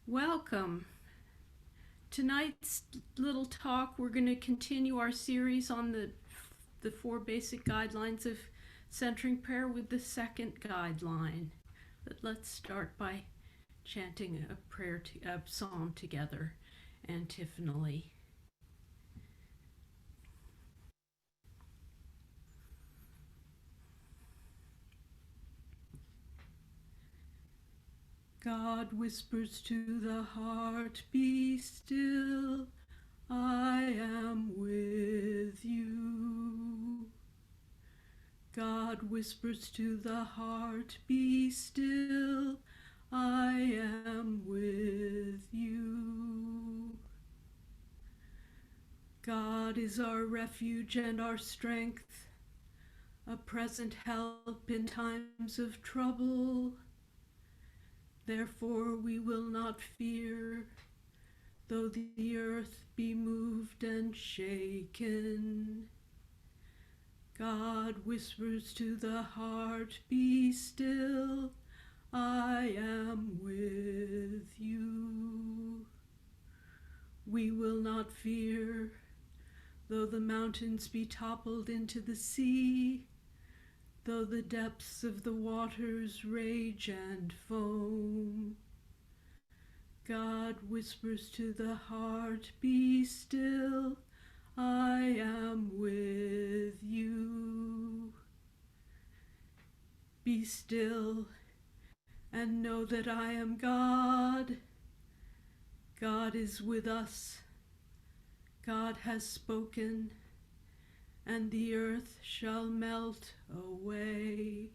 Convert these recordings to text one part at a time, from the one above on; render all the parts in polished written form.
Welcome. Tonight's little talk, we're going to continue our series on the four basic guidelines of centering prayer with the second guideline. But let's start by chanting a psalm together, antiphonally. God whispers to the heart, be still, I am with you. God whispers to the heart, be still, I am with you. God is our refuge and our strength, a present help in times of trouble. Therefore we will not fear, though the earth be moved and shaken. God whispers to the heart, be still, I am with you. We will not fear, though the mountains be toppled into the sea, though the depths of the waters rage and foam. God whispers to the heart, be still, I am with you. Be still and know that I am God. God is with us. God has spoken, and the earth shall melt away.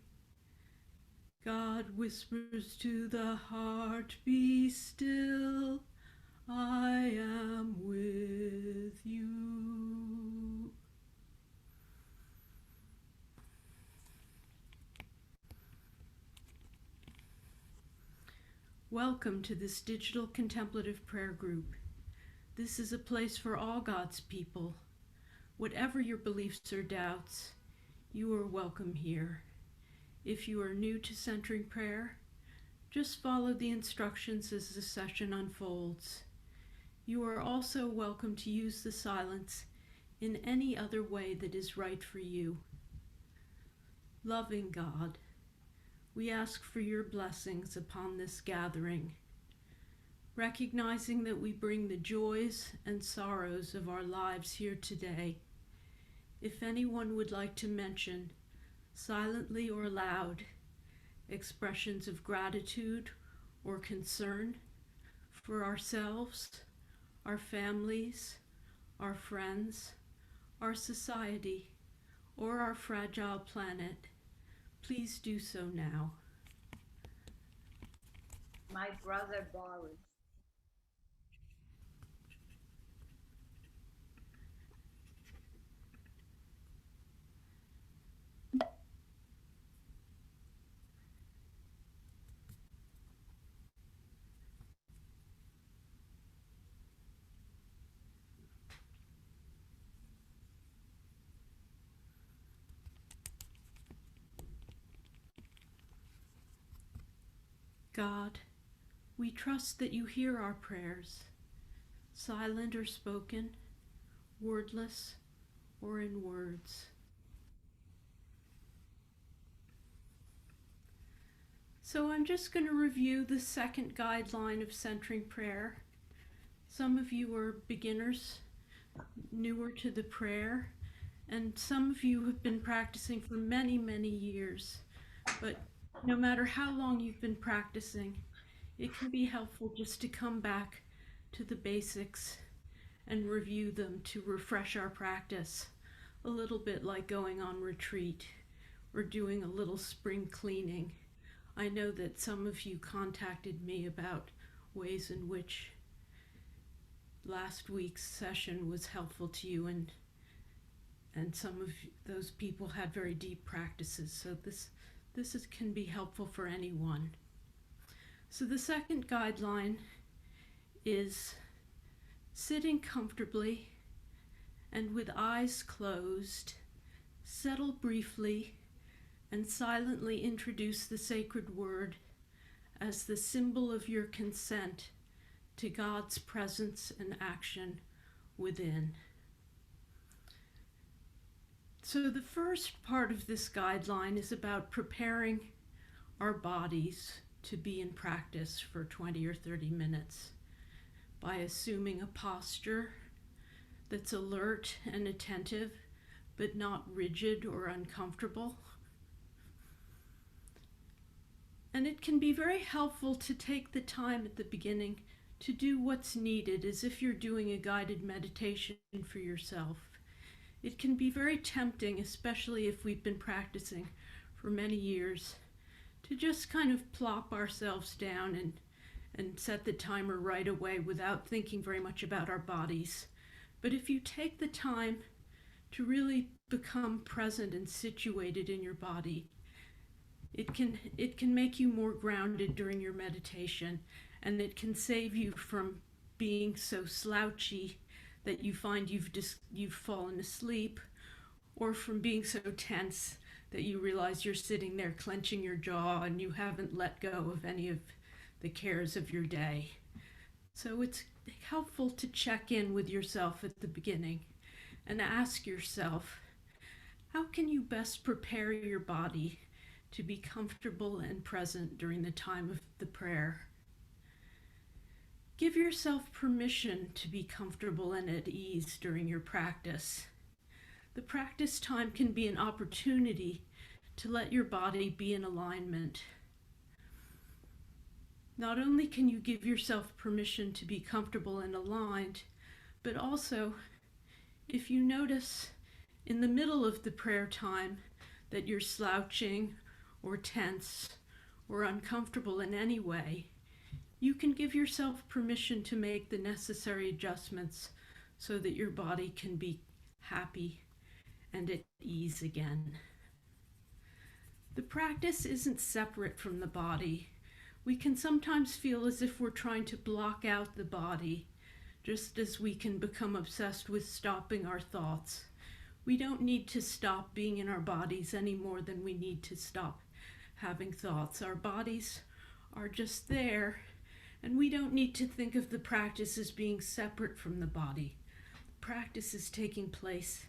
God whispers to the heart, be still, I am with you. Welcome to this digital contemplative prayer group. This is a place for all God's people. Whatever your beliefs or doubts, you are welcome here. If you are new to centering prayer, just follow the instructions as the session unfolds. You are also welcome to use the silence in any other way that is right for you. Loving God, we ask for your blessings upon this gathering, recognizing that we bring the joys and sorrows of our lives here today. If anyone would like to mention, silently or loud, expressions of gratitude or concern for ourselves, our families, our friends, our society, or our fragile planet, please do so now. My brother Boris. God, we trust that you hear our prayers, silent or spoken, wordless or in words. So I'm just going to review the second guideline of centering prayer. Some of you are beginners, newer to the prayer, and some of you have been practicing for many, many years. But no matter how long you've been practicing, it can be helpful just to come back to the basics and review them to refresh our practice, a little bit like going on retreat or doing a little spring cleaning. I know that some of you contacted me about ways in which last week's session was helpful to you, and some of those people had very deep practices, so this can be helpful for anyone. So the second guideline is sitting comfortably and with eyes closed, settle briefly and silently introduce the sacred word as the symbol of your consent to God's presence and action within. So the first part of this guideline is about preparing our bodies to be in practice for 20 or 30 minutes by assuming a posture that's alert and attentive, but not rigid or uncomfortable. And it can be very helpful to take the time at the beginning to do what's needed as if you're doing a guided meditation for yourself. It can be very tempting, especially if we've been practicing for many years, to just kind of plop ourselves down and set the timer right away without thinking very much about our bodies. But if you take the time to really become present and situated in your body, it can make you more grounded during your meditation, and it can save you from being so slouchy that you find you've fallen asleep, or from being so tense that you realize you're sitting there clenching your jaw and you haven't let go of any of the cares of your day. So it's helpful to check in with yourself at the beginning and ask yourself, how can you best prepare your body to be comfortable and present during the time of the prayer? Give yourself permission to be comfortable and at ease during your practice. The practice time can be an opportunity to let your body be in alignment. Not only can you give yourself permission to be comfortable and aligned, but also, if you notice in the middle of the prayer time that you're slouching or tense or uncomfortable in any way, you can give yourself permission to make the necessary adjustments so that your body can be happy and at ease again. The practice isn't separate from the body. We can sometimes feel as if we're trying to block out the body, just as we can become obsessed with stopping our thoughts. We don't need to stop being in our bodies any more than we need to stop having thoughts. Our bodies are just there, and we don't need to think of the practice as being separate from the body. The practice is taking place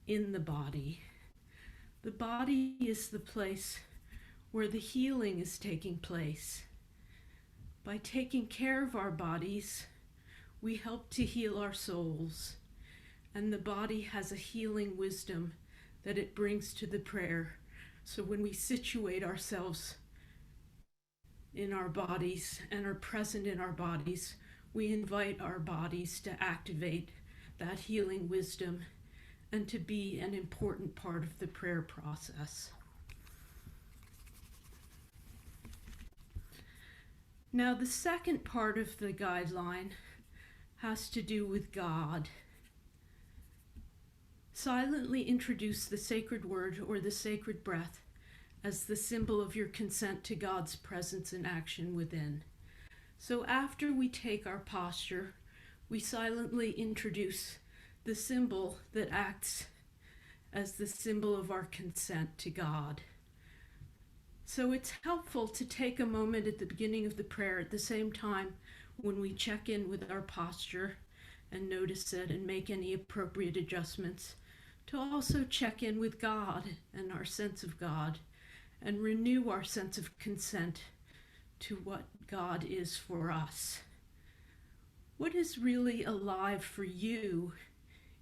in the body. The body is the place where the healing is taking place. By taking care of our bodies, we help to heal our souls, and the body has a healing wisdom that it brings to the prayer. So when we situate ourselves in our bodies and are present in our bodies, we invite our bodies to activate that healing wisdom and to be an important part of the prayer process. Now, the second part of the guideline has to do with God. Silently introduce the sacred word or the sacred breath as the symbol of your consent to God's presence and action within. So after we take our posture, we silently introduce the symbol that acts as the symbol of our consent to God. So it's helpful to take a moment at the beginning of the prayer at the same time when we check in with our posture and notice it and make any appropriate adjustments, to also check in with God and our sense of God and renew our sense of consent to what God is for us. What is really alive for you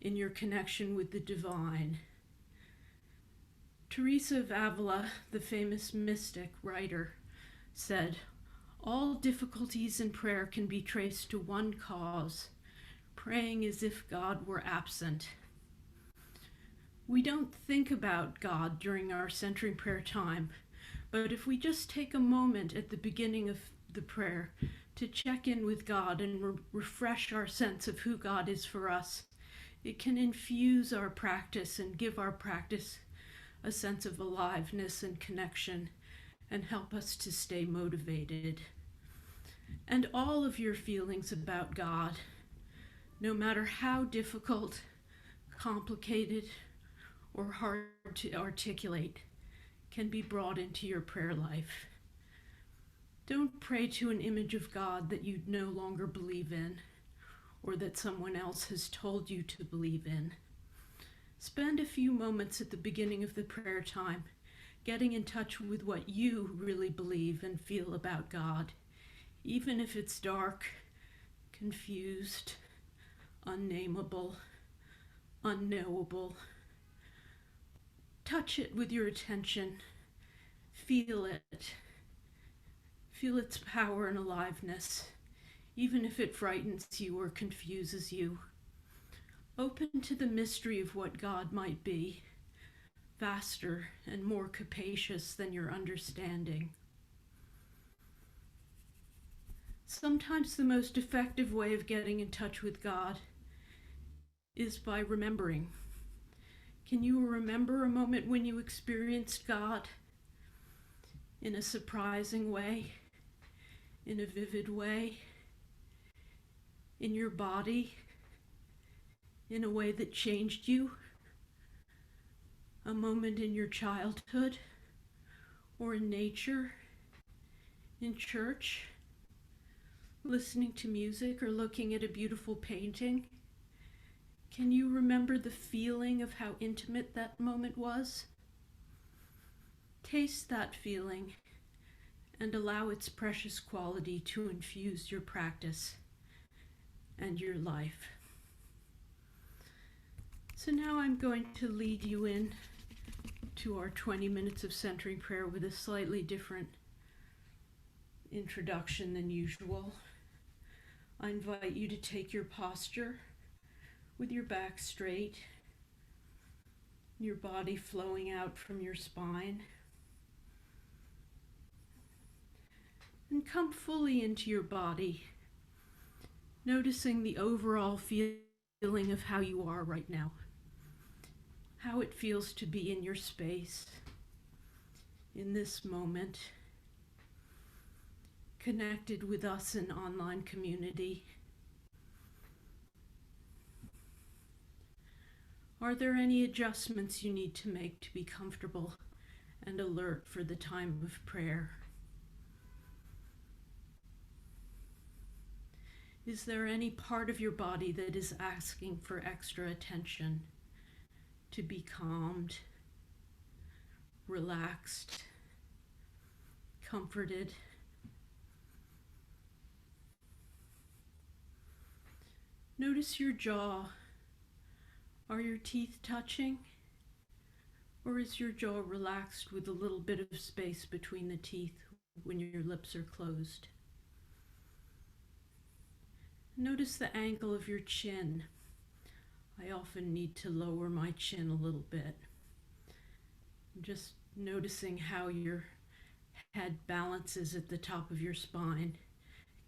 in your connection with the divine? Teresa of Avila, the famous mystic writer, said, "All difficulties in prayer can be traced to one cause, praying as if God were absent." We don't think about God during our centering prayer time, but if we just take a moment at the beginning of the prayer to check in with God and refresh our sense of who God is for us, it can infuse our practice and give our practice a sense of aliveness and connection and help us to stay motivated. And all of your feelings about God, no matter how difficult, complicated, or hard to articulate, can be brought into your prayer life. Don't pray to an image of God that you no longer believe in, or that someone else has told you to believe in. Spend a few moments at the beginning of the prayer time getting in touch with what you really believe and feel about God, even if it's dark, confused, unnameable, unknowable. Touch it with your attention. Feel it. Feel its power and aliveness, even if it frightens you or confuses you. Open to the mystery of what God might be, vaster and more capacious than your understanding. Sometimes the most effective way of getting in touch with God is by remembering. Can you remember a moment when you experienced God in a surprising way, in a vivid way, in your body, in a way that changed you? A moment in your childhood, or in nature, in church, listening to music or looking at a beautiful painting? Can you remember the feeling of how intimate that moment was? Taste that feeling and allow its precious quality to infuse your practice and your life. So now I'm going to lead you in to our 20 minutes of centering prayer with a slightly different introduction than usual. I invite you to take your posture with your back straight, your body flowing out from your spine, and come fully into your body, noticing the overall feeling of how you are right now, how it feels to be in your space, in this moment, connected with us in online community. Are there any adjustments you need to make to be comfortable and alert for the time of prayer? Is there any part of your body that is asking for extra attention, to be calmed, relaxed, comforted? Notice your jaw. Are your teeth touching? Or is your jaw relaxed with a little bit of space between the teeth when your lips are closed? Notice the angle of your chin. I often need to lower my chin a little bit. Just noticing how your head balances at the top of your spine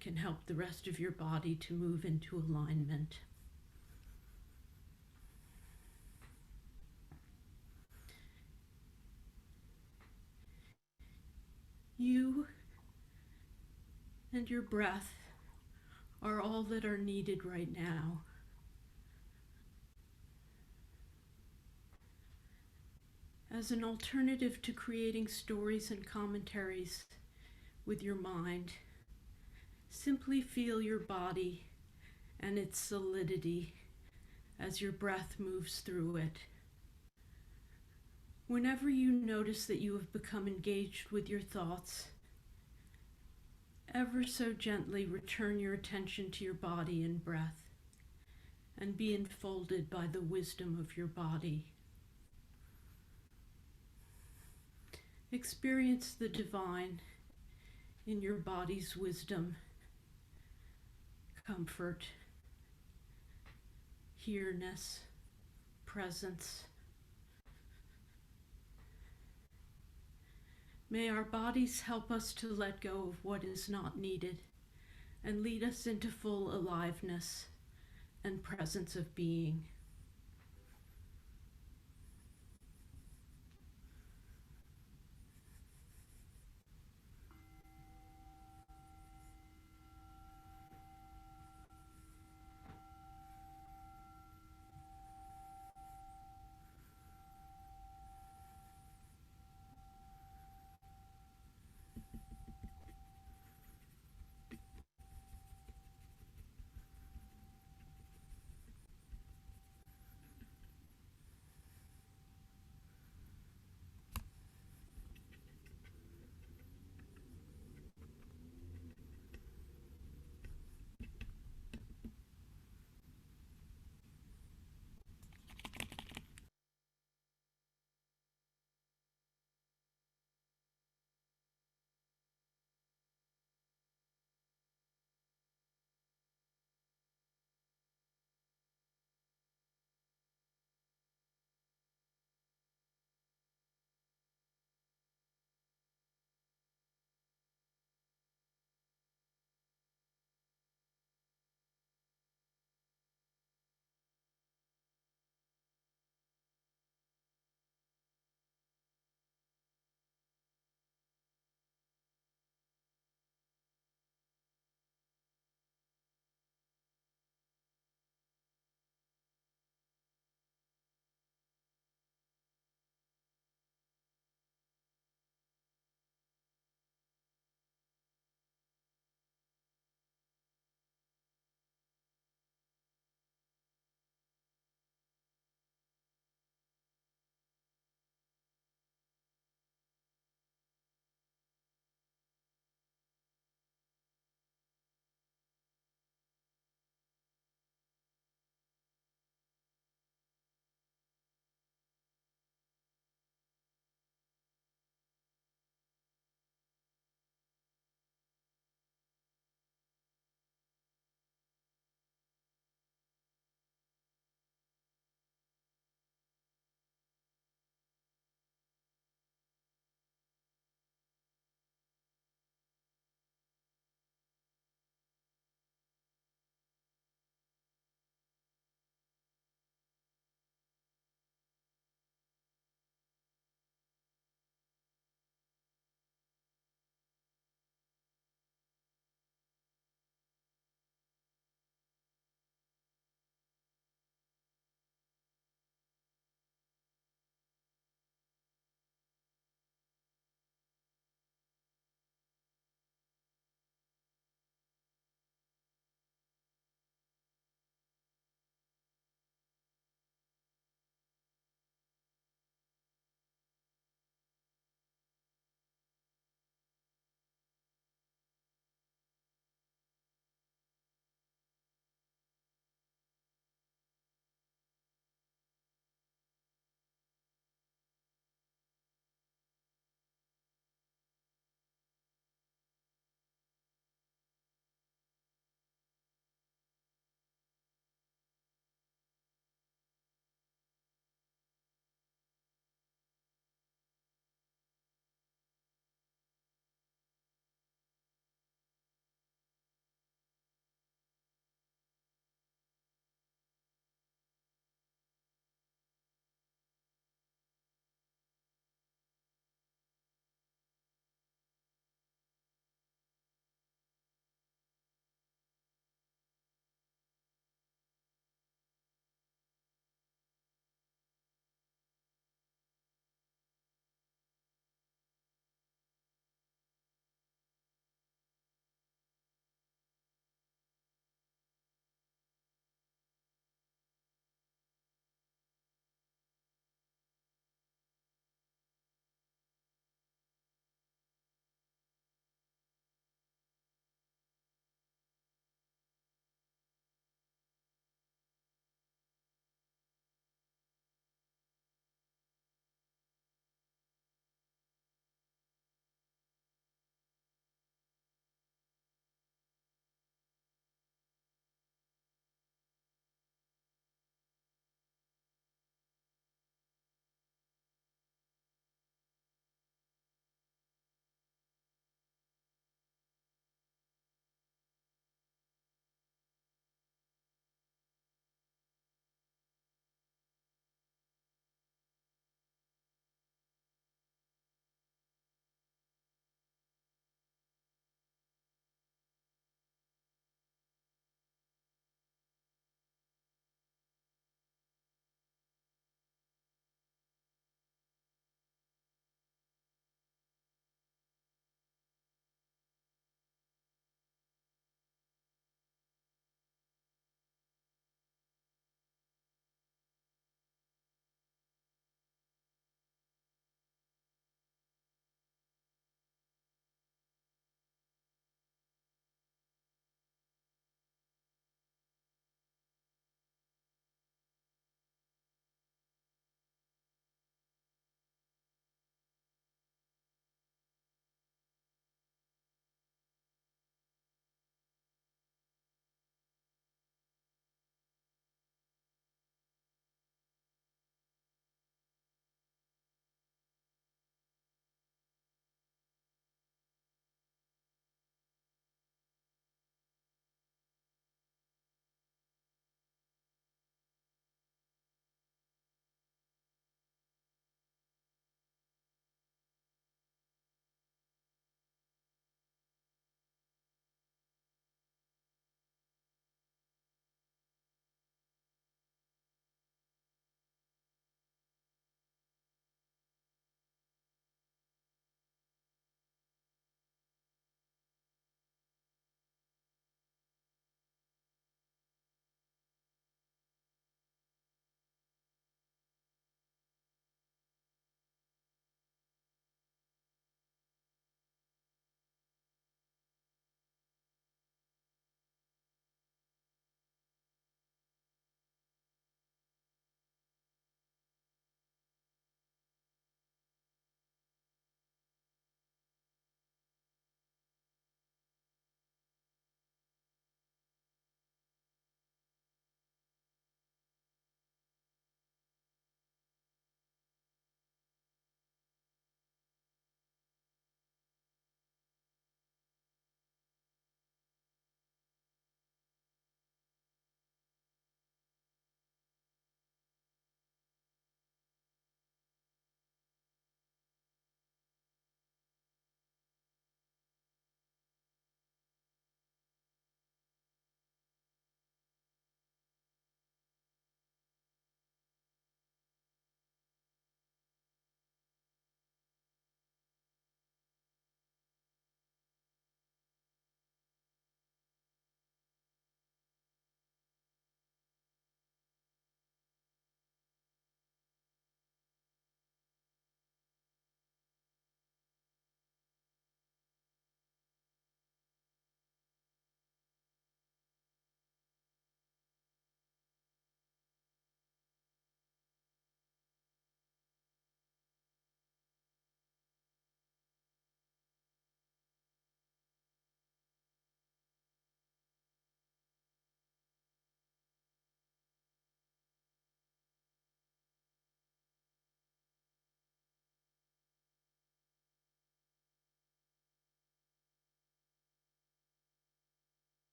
can help the rest of your body to move into alignment. You and your breath are all that are needed right now. As an alternative to creating stories and commentaries with your mind, simply feel your body and its solidity as your breath moves through it. Whenever you notice that you have become engaged with your thoughts, ever so gently return your attention to your body and breath and be enfolded by the wisdom of your body. Experience the divine in your body's wisdom, comfort, here-ness, presence. May our bodies help us to let go of what is not needed and lead us into full aliveness and presence of being.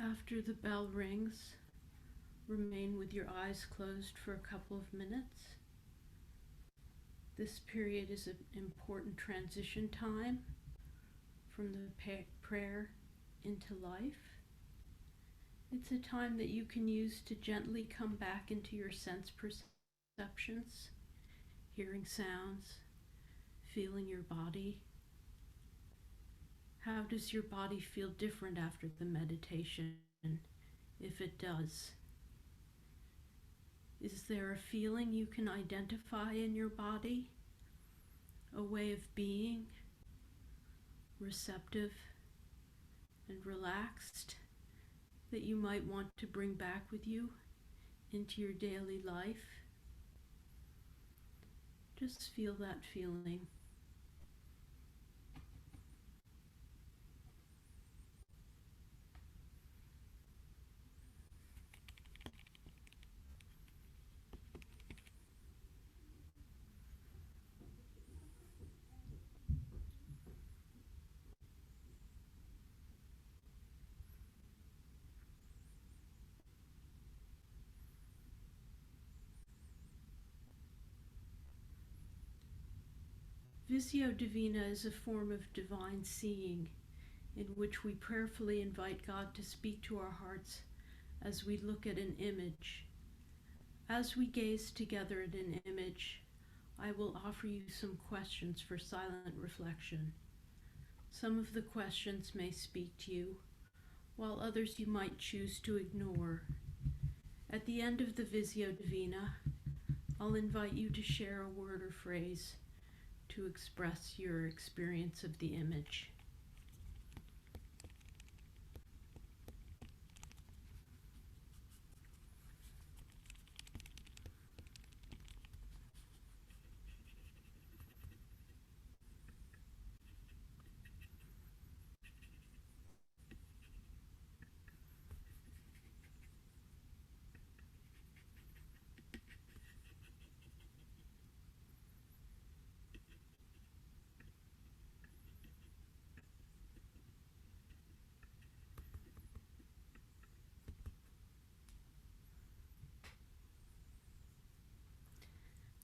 After the bell rings, remain with your eyes closed for a couple of minutes. This period is an important transition time from the prayer into life. It's a time that you can use to gently come back into your sense perceptions, hearing sounds, feeling your body. How does your body feel different after the meditation, if it does? Is there a feeling you can identify in your body? A way of being receptive and relaxed that you might want to bring back with you into your daily life? Just feel that feeling. Visio Divina is a form of divine seeing in which we prayerfully invite God to speak to our hearts as we look at an image. As we gaze together at an image, I will offer you some questions for silent reflection. Some of the questions may speak to you, while others you might choose to ignore. At the end of the Visio Divina, I'll invite you to share a word or phrase to express your experience of the image.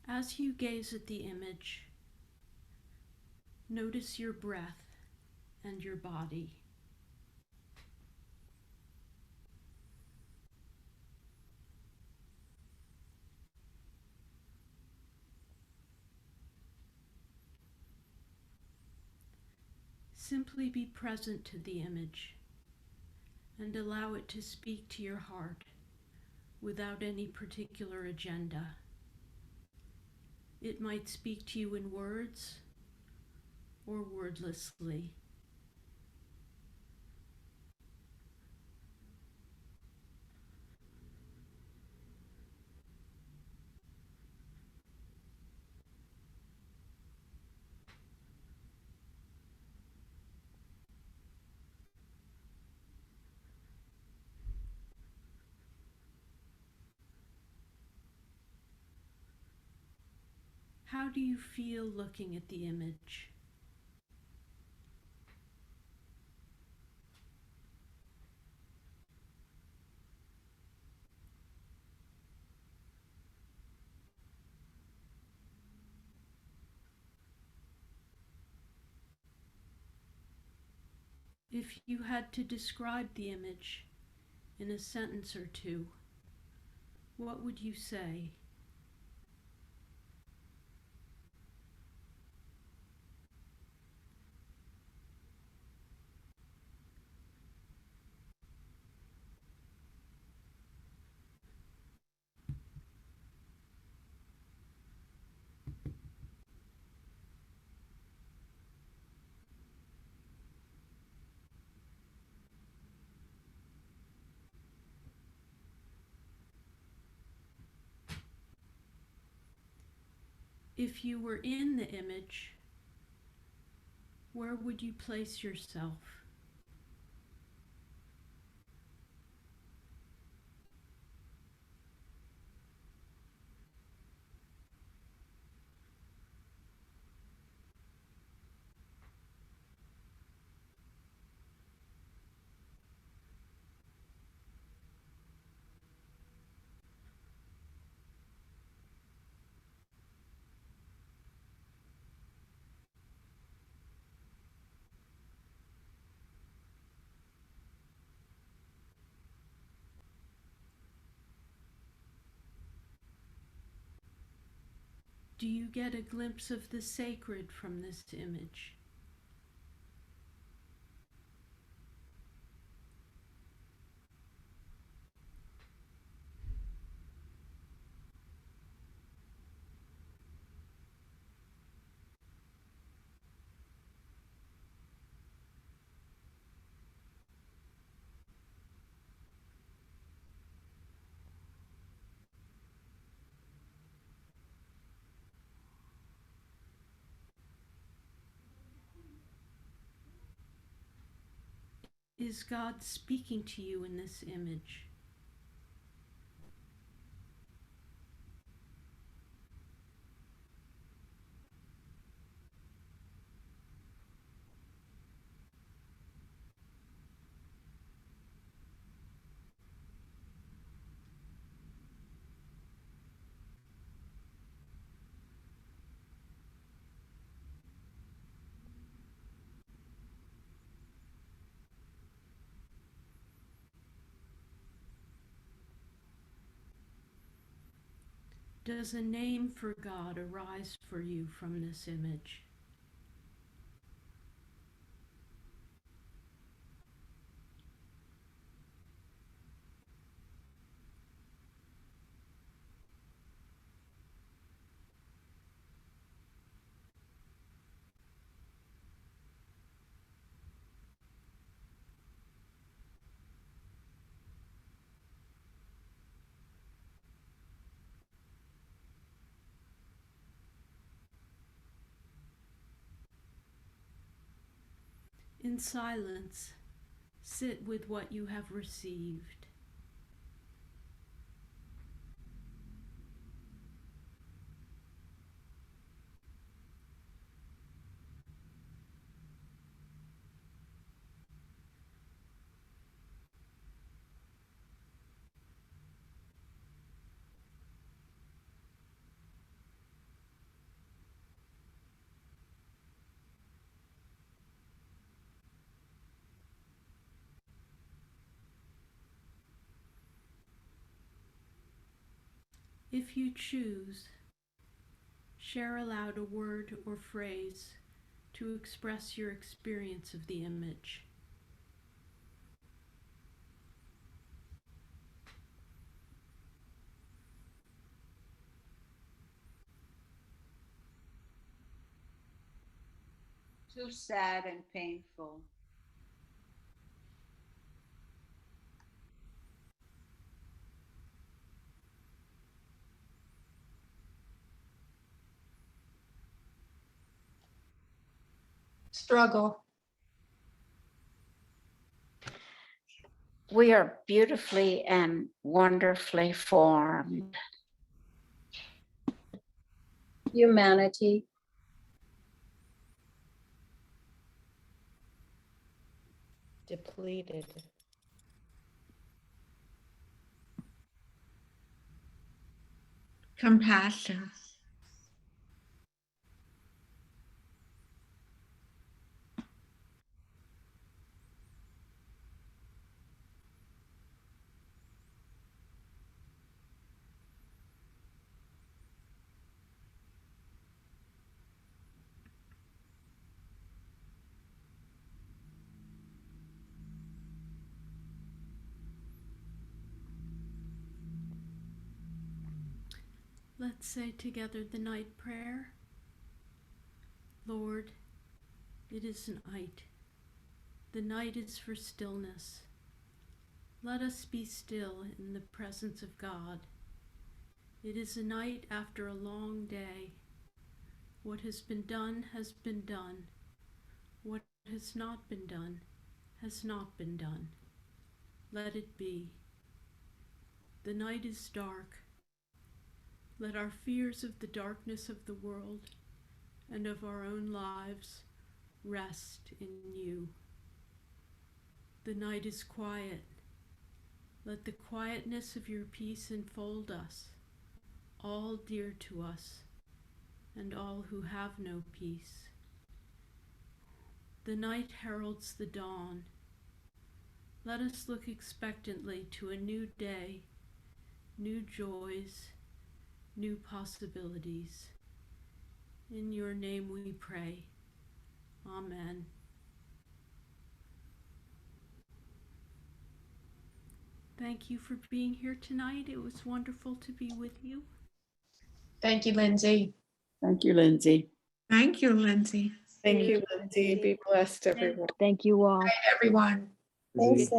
As you gaze at the image, notice your breath and your body. Simply be present to the image and allow it to speak to your heart without any particular agenda. It might speak to you in words or wordlessly. How do you feel looking at the image? If you had to describe the image in a sentence or two, what would you say? If you were in the image, where would you place yourself? Do you get a glimpse of the sacred from this image? Is God speaking to you in this image? Does a name for God arise for you from this image? In silence, sit with what you have received. If you choose, share aloud a word or phrase to express your experience of the image. Too sad and painful. Struggle. We are beautifully and wonderfully formed. Humanity. Depleted. Compassion. Let's say together the night prayer. Lord, it is night. The night is for stillness. Let us be still in the presence of God. It is a night after a long day. What has been done has been done. What has not been done has not been done. Let it be. The night is dark. Let our fears of the darkness of the world and of our own lives rest in you. The night is quiet. Let the quietness of your peace enfold us, all dear to us, and all who have no peace. The night heralds the dawn. Let us look expectantly to a new day, new joys, new possibilities. In your name we pray. Amen. Thank you for being here tonight. It was wonderful to be with you. Thank you, Lindsay. Thank you, Lindsay. Thank you, Lindsay. Thank you, Lindsay. Be blessed, everyone. Thank you all. Everyone. Thanks,